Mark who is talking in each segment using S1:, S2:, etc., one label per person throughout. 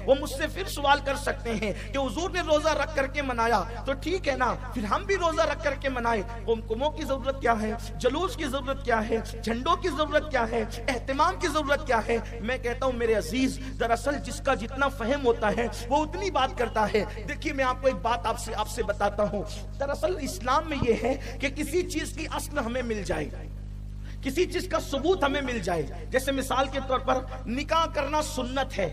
S1: وہ مجھ سے پھر سوال کر سکتے ہیں کہ حضور نے روزہ رکھ کر کے منایا تو ٹھیک ہے نا، پھر ہم بھی روزہ رکھ کر کے منائیں۔ قمقموں کی ضرورت کیا ہے؟ جلوس کی ضرورت کیا ہے؟ جھنڈوں کی ضرورت کیا ہے؟ اہتمام کی ضرورت کیا ہے؟ میں کہتا ہوں میرے عزیز، دراصل جس کا جتنا فہم ہوتا ہے وہ اتنی بات کرتا ہے۔ دیکھیے میں آپ کو ایک بات آپ سے بتاتا ہوں، دراصل اسلام میں یہ ہے کہ کسی چیز کی اصل ہمیں مل جائے، کسی چیز کا ثبوت ہمیں مل جائے۔ جیسے مثال کے طور پر نکاح کرنا سنت ہے،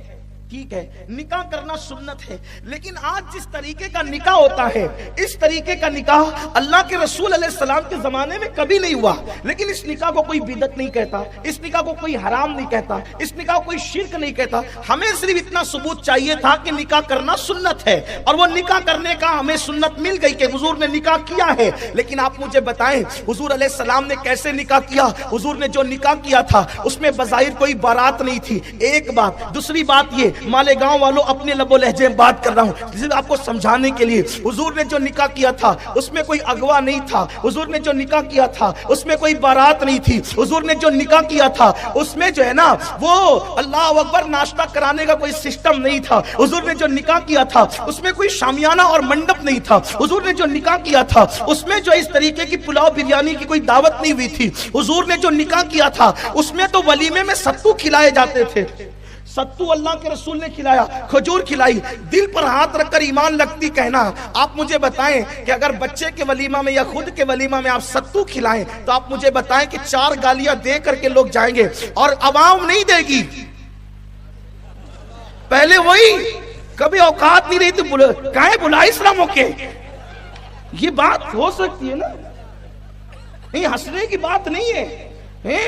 S1: ٹھیک ہے، نکاح کرنا سنت ہے، لیکن آج جس طریقے کا نکاح ہوتا ہے اس طریقے کا نکاح اللہ کے رسول علیہ السلام کے زمانے میں کبھی نہیں ہوا۔ لیکن اس نکاح کو کوئی بدعت نہیں کہتا، اس نکاح کو کوئی حرام نہیں کہتا، اس نکاح کو کوئی شرک نہیں کہتا۔ ہمیں صرف اتنا ثبوت چاہیے تھا کہ نکاح کرنا سنت ہے، اور وہ نکاح کرنے کا ہمیں سنت مل گئی کہ حضور نے نکاح کیا ہے۔ لیکن آپ مجھے بتائیں حضور علیہ السلام نے کیسے نکاح کیا؟ حضور نے جو نکاح کیا تھا اس میں بظاہر کوئی بارات نہیں تھی، ایک بات۔ دوسری بات یہ، مالیگاؤں والوں اپنے لب و لہجے میں بات کر رہا ہوں جسے آپ کو سمجھانے کے لیے، حضور نے جو نکاح کیا تھا اس میں کوئی اغوا نہیں تھا، حضور نے جو نکاح کیا تھا اس میں کوئی بارات نہیں تھی، حضور نے جو نکاح کیا تھا اس میں جو ہے نا وہ اللہ اکبر ناشتہ کرانے کا کوئی سسٹم نہیں تھا، حضور نے جو نکاح کیا تھا اس میں کوئی شامیانہ اور منڈپ نہیں تھا، حضور نے جو نکاح کیا تھا اس میں جو اس طریقے کی پلاؤ بریانی کی کوئی دعوت نہیں ہوئی تھی، حضور نے جو نکاح کیا تھا اس میں تو ولیمے میں ستو کھلائے جاتے تھے، ستو اللہ کے رسول نے کھلایا، کھجور کھلائی۔ دل پر ہاتھ رکھ کر ایمان لگتی کہنا، آپ مجھے بتائیں کہ اگر بچے کے ولیمہ میں یا خود کے ولیمہ میں آپ ستو کھلائیں تو آپ مجھے بتائیں کہ 4 گالیاں دے کر کے لوگ جائیں گے اور عوام نہیں دے گی؟ پہلے وہی کبھی اوقات نہیں رہی تو کہیں بلائی اسلاموں کے، یہ بات ہو سکتی ہے نا؟ نہیں، ہنسنے کی بات نہیں ہے۔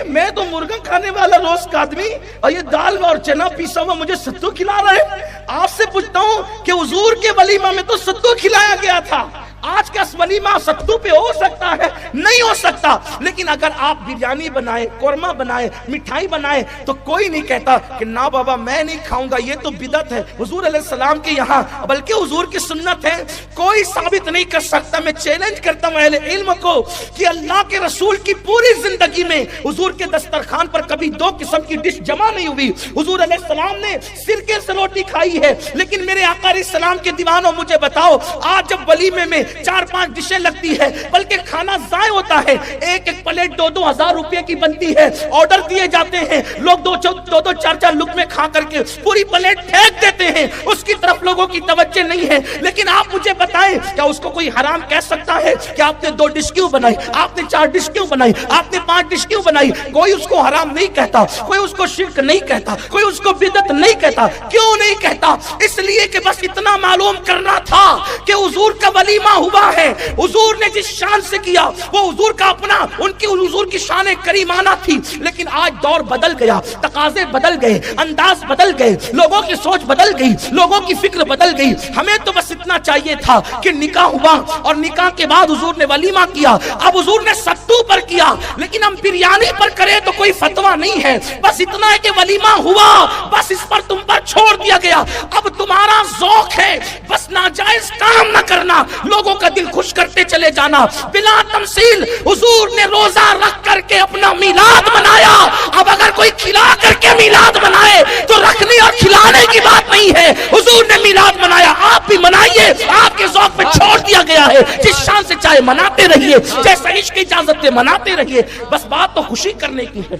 S1: میں تو مرغا کھانے والا روز کا آدمی اور یہ دال اور چنا پیسا ہوا مجھے ستو کھلا رہا ہے۔ آپ سے پوچھتا ہوں کہ حضور کے ولیمہ میں تو ستو کھلایا گیا تھا، آج کا ولیمہ ستو پہ ہو سکتا ہے؟ نہیں ہو سکتا۔ لیکن اگر آپ بریانی بنائے، قورمہ بنائے، مٹھائی بنائے تو کوئی نہیں کہتا کہ نا بابا میں نہیں کھاؤں گا، یہ تو بدعت ہے حضور علیہ السلام کے یہاں، بلکہ حضور کی سنت ہے۔ کوئی ثابت نہیں کر سکتا۔ میں چیلنج کرتا ہوں اہل علم کو کہ اللہ کے رسول کی پوری زندگی میں حضور کے دسترخوان پر کبھی 2 قسم کی ڈش جمع نہیں ہوئی۔ حضور علیہ السلام نے سرکے سے روٹی کھائی ہے، لیکن میرے آقا علیہ السلام کے دیوانوں مجھے بتاؤ، آج جب ولیمے میں 4-5 ڈشیں لگتی ہے بلکہ کھانا ضائع ہوتا ہے، ایک پلیٹ 2-2 ہزار روپے کی بنتی ہے، آرڈر دیے جاتے ہیں، لوگ 2-2 4-4 لقمے کھا کر کے پوری پلیٹ پھینک دیتے ہیں، اس کی طرف لوگوں کی توجہ نہیں ہے۔ لیکن آپ مجھے بتائیں کیا اس کو کوئی حرام کہہ سکتا ہے کہ آپ نے 2 ڈش کیوں بنائی، آپ نے 4 ڈش کیوں بنائی، آپ نے 5 ڈش کیوں بنائی؟ کوئی اس کو حرام نہیں کہتا، کوئی اس کو شرک نہیں کہتا، کوئی اس کو بدعت نہیں کہتا۔ کیوں نہیں کہتا؟ اس لیے کہ بس اتنا معلوم کرنا تھا کہ حضور کا ولیمہ ہوا ہے، حضور نے جس شان سے کیا وہ حضور کا اپنا، ان کی حضور کی شان کریمانہ تھی۔ لیکن آج دور بدل گیا، تقاضے بدل گئے، انداز بدل گئے، لوگوں کی سوچ بدل گئی، لوگوں کی فکر بدل گئی۔ ہمیں تو بس اتنا چاہیے تھا کہ نکاح ہوا اور نکاح کے بعد حضور نے ولیمہ کیا، اب حضور نے ستو پر کیا، لیکن ہم بریانی پر کرے تو کوئی فتویٰ نہیں ہے، بس اتنا ہے کہ ولیمہ ہوا، بس اس پر تم پر چھوڑ دیا گیا۔ اب تمہارا ذوق ہے بس ناجائز کام نہ کرنا، لوگوں کا دل خوش کرتے چلے جانا بلا تمثیل۔ حضور نے روزہ رکھ کر کے اپنا میلاد منایا، اب اگر کوئی کھلا کر کے میلاد منائے تو رکھنے اور کھلانے کی بات نہیں ہے، حضور نے میلاد منایا، آپ بھی منائیے، آپ کے ذوق پہ چھوڑ دیا گیا ہے، جس شان سے چاہے مناتے رہیے، جیسے عشق کی اجازت دے مناتے رہیے، بس بات تو خوشی کرنے کی ہے،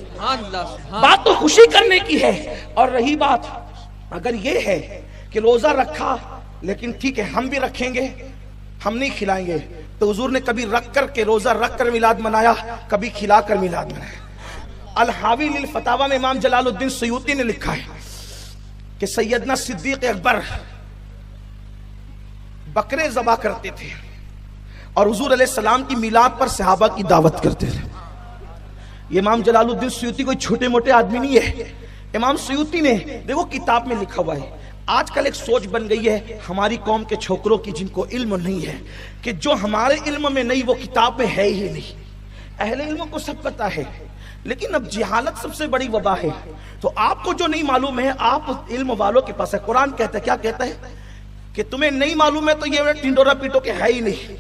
S1: بات تو خوشی کرنے کی ہے۔ اور رہی بات اگر یہ ہے کہ روزہ رکھا لیکن ٹھیک ہے ہم بھی رکھیں گے، ہم نہیں کھلائیں گے، تو حضور نے کبھی رکھ کر کے روزہ رکھ کر میلاد منایا، کبھی کھلا کر میلاد منایا۔ الحاوی للفتاوی میں امام جلال الدین سیوطی نے لکھا ہے کہ سیدنا صدیق اکبر بکرے ذبح کرتے تھے اور حضور علیہ السلام کی میلاد پر صحابہ کی دعوت کرتے تھے۔ یہ امام جلال الدین سیوطی کوئی چھوٹے موٹے آدمی نہیں ہے، امام سیوطی نے دیکھو کتاب میں لکھا ہوا ہے۔ آج کل ایک سوچ بن گئی ہے ہماری قوم کے چھوکروں کی جن کو علم نہیں ہے کہ جو ہمارے علم میں نہیں وہ کتاب میں ہے ہی نہیں۔ اہل علم کو سب پتا ہے، لیکن اب جہالت سب سے بڑی وبا ہے، تو آپ کو جو نہیں معلوم ہے آپ علم والوں کے پاس ہے۔ قرآن کہتا ہے، کیا کہتا ہے کہ تمہیں نہیں معلوم ہے تو یہ ٹنڈورا پیٹو کہ ہے ہی نہیں۔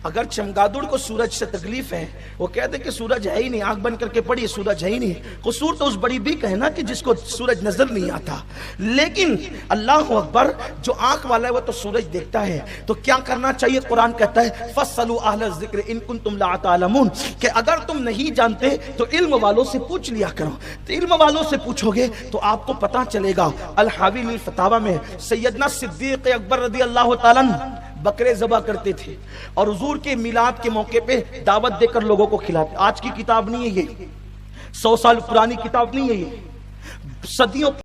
S1: اگر چمگادڑ کو سورج سے تکلیف ہے، وہ کہتے کہ سورج ہے ہی نہیں، آنکھ بند کر کے پڑھیے سورج ہے ہی نہیں، قصور تو اس بڑی بی کا ہے نا کہ جس کو سورج نظر نہیں آتا۔ لیکن اللہ اکبر، جو آنکھ والا ہے وہ تو سورج دیکھتا ہے، تو کیا کرنا چاہیے؟ قرآن کہتا ہے فَاسْأَلُوا أَهْلَ الذِّكْرِ إِن كُنتُمْ لَا تَعْلَمُونَ، کہ اگر تم نہیں جانتے تو علم والوں سے پوچھ لیا کرو۔ تو علم والوں سے پوچھو گے تو آپ کو پتہ چلے گا۔ الحاوی للفتاوی میں سیدنا صدیق اکبر رضی اللہ تعالیٰ بکرے ذبح کرتے تھے اور حضور کے میلاد کے موقع پہ دعوت دے کر لوگوں کو کھلاتے۔ آج کی کتاب نہیں ہے یہ، 100 سال پرانی کتاب نہیں ہے یہ، صدیوں